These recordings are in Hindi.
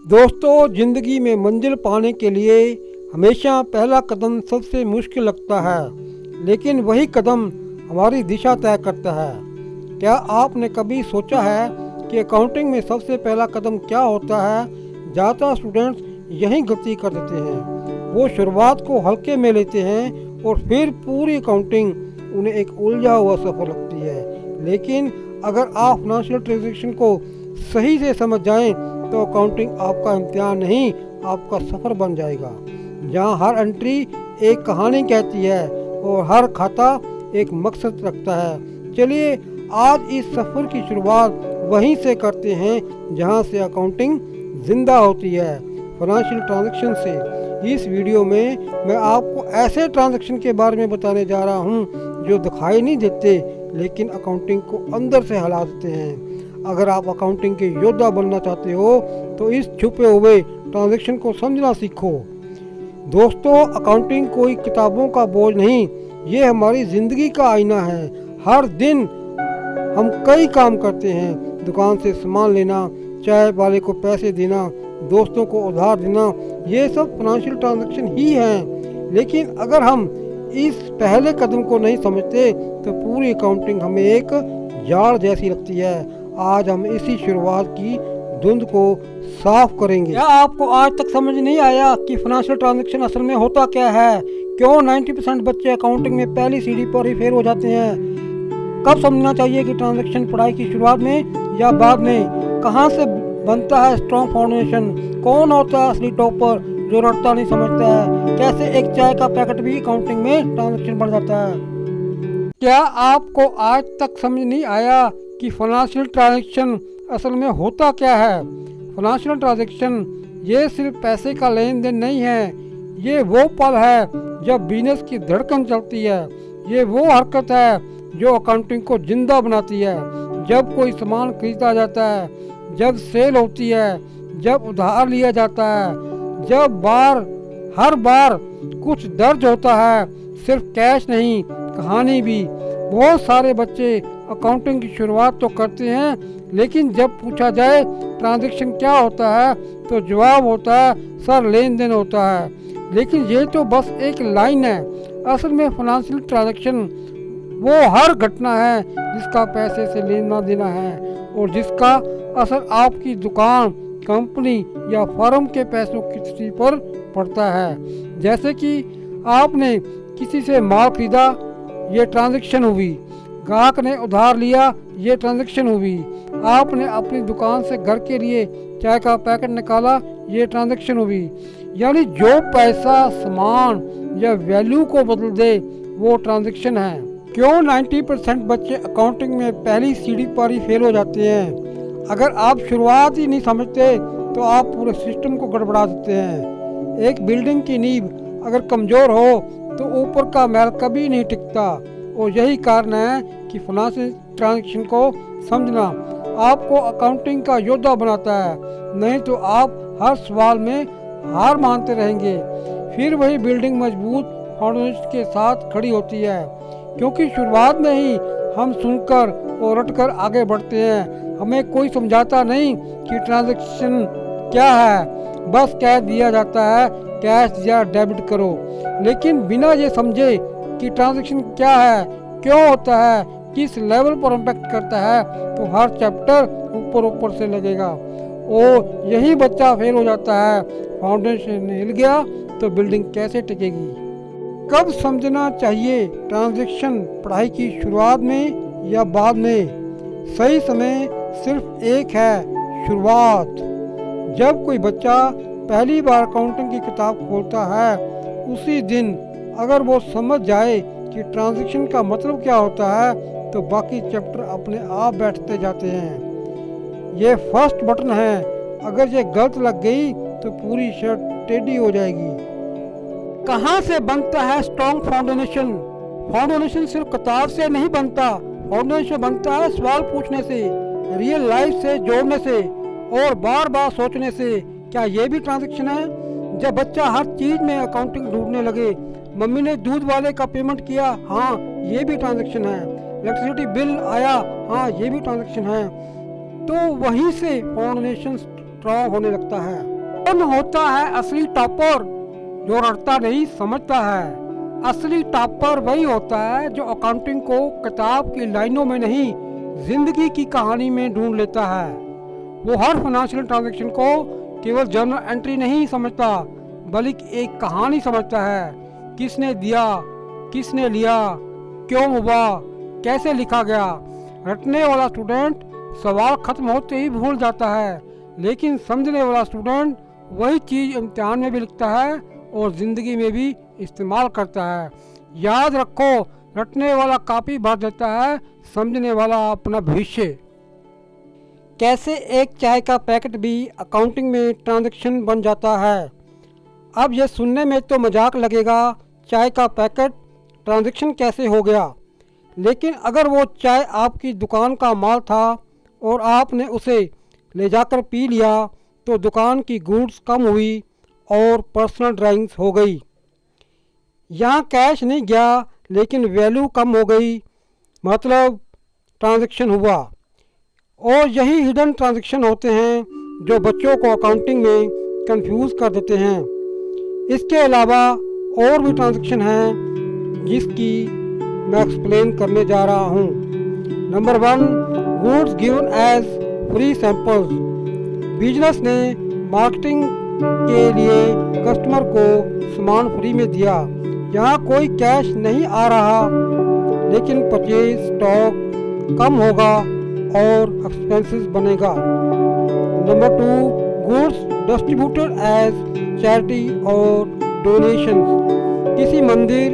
दोस्तों, ज़िंदगी में मंजिल पाने के लिए हमेशा पहला कदम सबसे मुश्किल लगता है, लेकिन वही कदम हमारी दिशा तय करता है। क्या आपने कभी सोचा है कि अकाउंटिंग में सबसे पहला कदम क्या होता है? ज़्यादातर स्टूडेंट्स यहीं गलती कर देते हैं। वो शुरुआत को हल्के में लेते हैं और फिर पूरी अकाउंटिंग उन्हें एक उलझा हुआ सफ़र लगती है। लेकिन अगर आप फाइनेंशियल ट्रांजैक्शन को सही से समझ जाएं तो अकाउंटिंग आपका इम्तिहान नहीं, आपका सफ़र बन जाएगा, जहां हर एंट्री एक कहानी कहती है और हर खाता एक मकसद रखता है। चलिए आज इस सफ़र की शुरुआत वहीं से करते हैं जहां से अकाउंटिंग ज़िंदा होती है, फाइनेंशियल ट्रांजैक्शन से। इस वीडियो में मैं आपको ऐसे ट्रांजैक्शन के बारे में बताने जा रहा हूं जो दिखाई नहीं देते लेकिन अकाउंटिंग को अंदर से हिला देते हैं। अगर आप अकाउंटिंग के योद्धा बनना चाहते हो तो इस छुपे हुए ट्रांजैक्शन को समझना सीखो। दोस्तों, अकाउंटिंग कोई किताबों का बोझ नहीं, ये हमारी ज़िंदगी का आईना है। हर दिन हम कई काम करते हैं, दुकान से सामान लेना, चाय वाले को पैसे देना, दोस्तों को उधार देना, ये सब फाइनेंशियल ट्रांजैक्शन ही हैं। लेकिन अगर हम इस पहले कदम को नहीं समझते तो पूरी अकाउंटिंग हमें एक जाड़ जैसी लगती है। आज हम इसी शुरुआत की धुंध को साफ करेंगे। क्या आपको आज तक समझ नहीं आया कि फाइनेंशियल ट्रांजैक्शन असल में होता क्या है? क्यों 90% बच्चे अकाउंटिंग में पहली सीढ़ी पर ही फेल हो जाते हैं? कब समझना चाहिए कि ट्रांजैक्शन पढ़ाई की शुरुआत में या बाद में? कहां से बनता है स्ट्रॉन्ग फाउंडेशन? कौन होता है असली टॉपर जो रटता नहीं समझता है? कैसे एक चाय का पैकेट भी अकाउंटिंग में ट्रांजैक्शन बढ़ जाता है? क्या आपको आज तक समझ नहीं आया कि फाइनेंशियल ट्रांजैक्शन असल में होता क्या है? फाइनेंशियल ट्रांजैक्शन ये सिर्फ पैसे का लेन देन नहीं है, ये वो पल है जब बिजनेस की धड़कन चलती है। ये वो हरकत है जो अकाउंटिंग को जिंदा बनाती है। जब कोई सामान खरीदा जाता है, जब सेल होती है, जब उधार लिया जाता है, जब हर बार कुछ दर्ज होता है, सिर्फ कैश नहीं, कहानी भी। बहुत सारे बच्चे अकाउंटिंग की शुरुआत तो करते हैं, लेकिन जब पूछा जाए ट्रांजैक्शन क्या होता है तो जवाब होता है सर लेन देन होता है। लेकिन ये तो बस एक लाइन है। असल में फाइनेंशियल ट्रांजैक्शन वो हर घटना है जिसका पैसे से लेना देना है और जिसका असर आपकी दुकान, कंपनी या फर्म के पैसों की स्थिति पर पड़ता है। जैसे कि आपने किसी से माल खरीदा, ये ट्रांजैक्शन हुई। ग्राहक ने उधार लिया, ये ट्रांजैक्शन हुई। आपने अपनी दुकान से घर के लिए चाय का पैकेट निकाला, ये ट्रांजैक्शन हुई। यानी जो पैसा सामान या वैल्यू को बदल दे वो ट्रांजैक्शन है। क्यों 90% बच्चे अकाउंटिंग में पहली सीढ़ी पर ही फेल हो जाते हैं? अगर आप शुरुआत ही नहीं समझते तो आप पूरे सिस्टम को गड़बड़ा देते हैं। एक बिल्डिंग की नींव अगर कमज़ोर हो तो ऊपर का महल कभी नहीं टिकता। और यही कारण है कि फाइनेंशियल ट्रांजैक्शन को समझना आपको अकाउंटिंग का योद्धा बनाता है, नहीं तो आप हर सवाल में हार मानते रहेंगे। फिर वही बिल्डिंग मजबूत फाउंडेशन के साथ खड़ी होती है, क्योंकि शुरुआत में ही हम सुनकर और रटकर आगे बढ़ते हैं। हमें कोई समझाता नहीं कि ट्रांजैक्शन क्या है, बस कह दिया जाता है कैश या डेबिट करो। लेकिन बिना ये समझे कि ट्रांजैक्शन क्या है, क्यों होता है, किस लेवल पर इम्पैक्ट करता है, तो हर चैप्टर ऊपर से लगेगा और यही बच्चा फेल हो जाता है। फाउंडेशन हिल गया तो बिल्डिंग कैसे टिकेगी? कब समझना चाहिए ट्रांजैक्शन, पढ़ाई की शुरुआत में या बाद में? सही समय सिर्फ एक है, शुरुआत। जब कोई बच्चा पहली बार अकाउंटिंग की किताब खोलता है, उसी दिन अगर वो समझ जाए कि ट्रांजैक्शन का मतलब क्या होता है तो बाकी चैप्टर अपने आप बैठते जाते हैं। ये फर्स्ट बटन है, अगर ये गलत लग गई तो पूरी शर्ट टेढ़ी हो जाएगी। कहाँ से बनता है स्ट्रॉन्ग फाउंडेशन? फाउंडेशन सिर्फ किताब से नहीं बनता, फाउंडेशन बनता है सवाल पूछने से, रियल लाइफ से जोड़ने से और बार बार सोचने से। क्या ये भी ट्रांजैक्शन है? जब बच्चा हर चीज में अकाउंटिंग ढूंढने लगे, मम्मी ने दूध वाले का पेमेंट किया, हाँ ये भी ट्रांजैक्शन है। इलेक्ट्रिसिटी बिल आया, हाँ ये भी ट्रांजैक्शन है। तो वहीं से फाउंडेशन स्ट्रॉन्ग होने लगता है। कौन होता है असली टॉपर? जो रटता नहीं समझता है। असली टॉपर वही होता है जो अकाउंटिंग को किताब की लाइनों में नहीं, जिंदगी की कहानी में ढूंढ लेता है। वो हर फाइनेंशियल ट्रांजैक्शन को केवल जर्नल एंट्री नहीं समझता, बल्कि एक कहानी समझता है। किसने दिया, किसने लिया, क्यों हुआ, कैसे लिखा गया। रटने वाला स्टूडेंट सवाल खत्म होते ही भूल जाता है, लेकिन समझने वाला स्टूडेंट वही चीज़ इम्तिहान में भी लिखता है और ज़िंदगी में भी इस्तेमाल करता है। याद रखो, रटने वाला कॉपी भर देता है, समझने वाला अपना भविष्य। कैसे एक चाय का पैकेट भी अकाउंटिंग में ट्रांजैक्शन बन जाता है। अब यह सुनने में तो मजाक लगेगा, चाय का पैकेट ट्रांजैक्शन कैसे हो गया। लेकिन अगर वो चाय आपकी दुकान का माल था और आपने उसे ले जाकर पी लिया, तो दुकान की गुड्स कम हुई और पर्सनल ड्राइंग्स हो गई। यहाँ कैश नहीं गया, लेकिन वैल्यू कम हो गई, मतलब ट्रांजैक्शन हुआ। और यही हिडन ट्रांजैक्शन होते हैं जो बच्चों को अकाउंटिंग में कंफ्यूज कर देते हैं। इसके अलावा और भी ट्रांजैक्शन हैं जिसकी मैं एक्सप्लेन करने जा रहा हूँ। Number 1, goods given as free samples. Business ने मार्केटिंग के लिए कस्टमर को सामान फ्री में दिया। यहाँ कोई कैश नहीं आ रहा, लेकिन परचेज स्टॉक कम होगा और एक्सपेंसेस बनेगा। Number 2, goods distributed as charity और डोनेशंस। किसी मंदिर,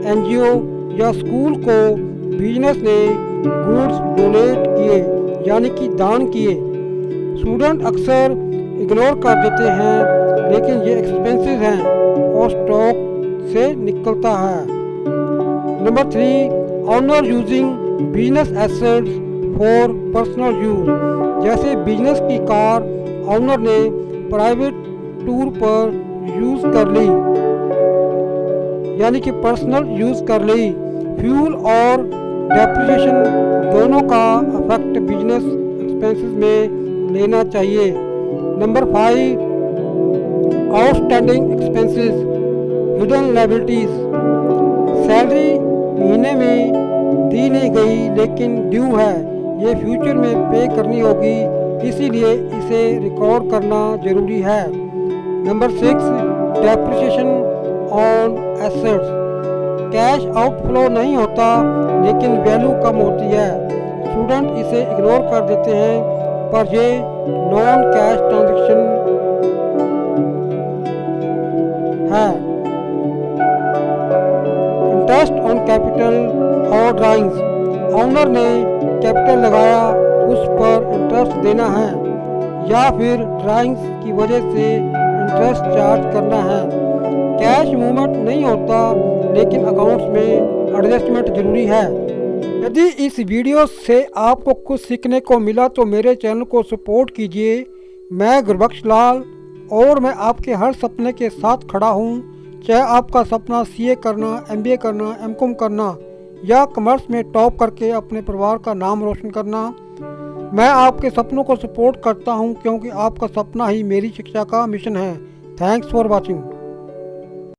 एनजीओ या स्कूल को बिजनेस ने गुड्स डोनेट किए, यानी कि दान किए। स्टूडेंट अक्सर इग्नोर कर देते हैं, लेकिन ये एक्सपेंसेस हैं और स्टॉक से निकलता है। Number 3, owner using business assets for personal use. जैसे बिजनेस की कार ऑनर ने प्राइवेट टूर पर यूज कर ली, यानी कि पर्सनल यूज कर ली। फ्यूल और डेप्रिसिएशन दोनों का इफेक्ट बिजनेस एक्सपेंसेस में लेना चाहिए। Number 5, outstanding expenses, hidden liabilities. Salary महीने में दी नहीं गई लेकिन ड्यू है, ये फ्यूचर में पे करनी होगी, इसीलिए इसे रिकॉर्ड करना जरूरी है। Number 6, depreciation on assets. Cash outflow नहीं होता, लेकिन वैल्यू कम होती है। स्टूडेंट इसे इग्नोर कर देते हैं, पर ये नॉन कैश ट्रांजैक्शन है। इंटरेस्ट ऑन कैपिटल और ड्राइंग्स। ऑनर ने कैपिटल लगाया, उस पर इंटरेस्ट देना है, या फिर ड्राइंग्स की वजह से इंटरेस्ट चार्ज करना है। कैश मूवमेंट नहीं होता, लेकिन अकाउंट्स में एडजस्टमेंट जरूरी है। यदि इस वीडियो से आपको कुछ सीखने को मिला तो मेरे चैनल को सपोर्ट कीजिए। मैं गुरबख्श लाल, और मैं आपके हर सपने के साथ खड़ा हूँ। चाहे आपका सपना सीए करना, एमबीए करना, एमकॉम करना या कॉमर्स में टॉप करके अपने परिवार का नाम रोशन करना, मैं आपके सपनों को सपोर्ट करता हूँ, क्योंकि आपका सपना ही मेरी शिक्षा का मिशन है। Thanks for watching.